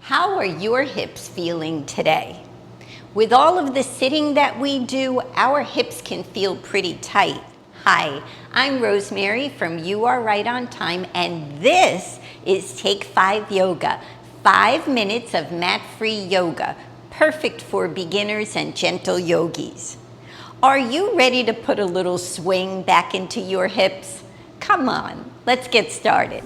How are your hips feeling today? With all of the sitting that we do, our hips can feel pretty tight. Hi, I'm Rosemary from You Are Right on Time, and this is Take 5 Yoga, 5 minutes of mat-free yoga, perfect for beginners and gentle yogis. Are you ready to put a little swing back into your hips? Come on, let's get started.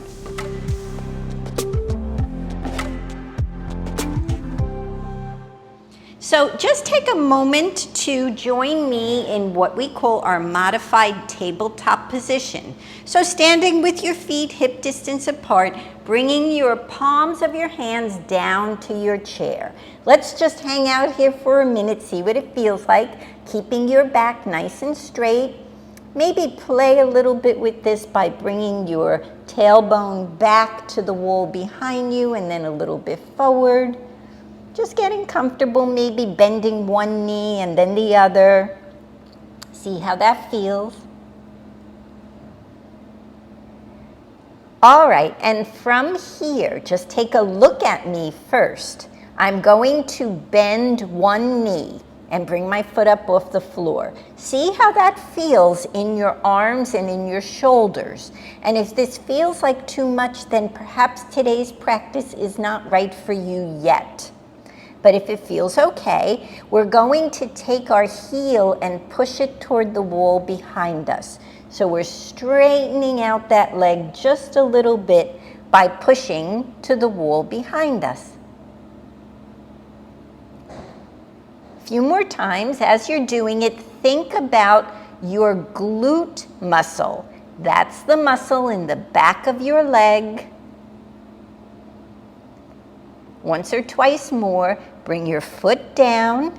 So just take a moment to join me in what we call our modified tabletop position. So standing with your feet hip distance apart, bringing your palms of your hands down to your chair. Let's just hang out here for a minute, see what it feels like, keeping your back nice and straight. Maybe play a little bit with this by bringing your tailbone back to the wall behind you and then a little bit forward. Just getting comfortable, maybe bending one knee and then the other. See how that feels. All right, and from here, just take a look at me first. I'm going to bend one knee and bring my foot up off the floor. See how that feels in your arms and in your shoulders. And if this feels like too much, then perhaps today's practice is not right for you yet. But if it feels okay, we're going to take our heel and push it toward the wall behind us. So we're straightening out that leg just a little bit by pushing to the wall behind us. A few more times. As you're doing it, think about your glute muscle. That's the muscle in the back of your leg. Once or twice more, bring your foot down,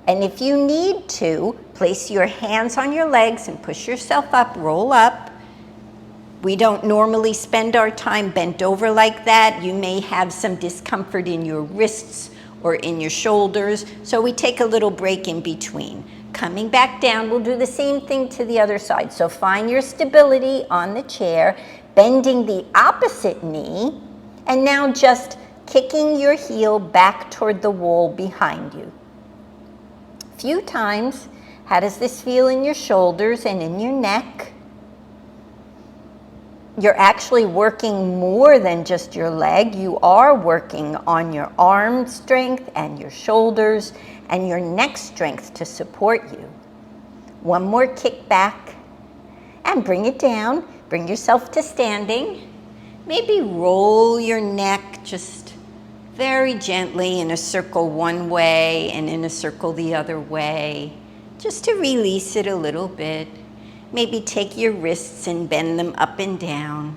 and if you need to, place your hands on your legs and push yourself up, roll up. We don't normally spend our time bent over like that. You may have some discomfort in your wrists or in your shoulders, so we take a little break in between. Coming back down, we'll do the same thing to the other side. So find your stability on the chair, bending the opposite knee, and now just kicking your heel back toward the wall behind you. A few times. How does this feel in your shoulders and in your neck? You're actually working more than just your leg. You are working on your arm strength and your shoulders and your neck strength to support you. One more kick back and bring it down. Bring yourself to standing. Maybe roll your neck just very gently in a circle one way and in a circle the other way, just to release it a little bit. Maybe take your wrists and bend them up and down.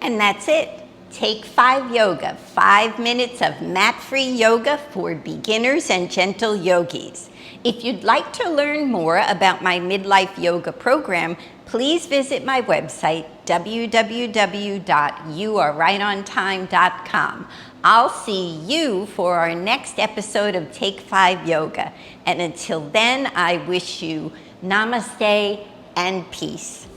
And that's it. Take 5 yoga, 5 minutes of mat-free yoga for beginners and gentle yogis. If you'd like to learn more about my midlife yoga program, please visit my website, www.youarerightontime.com. I'll see you for our next episode of Take 5 Yoga. And until then, I wish you namaste and peace.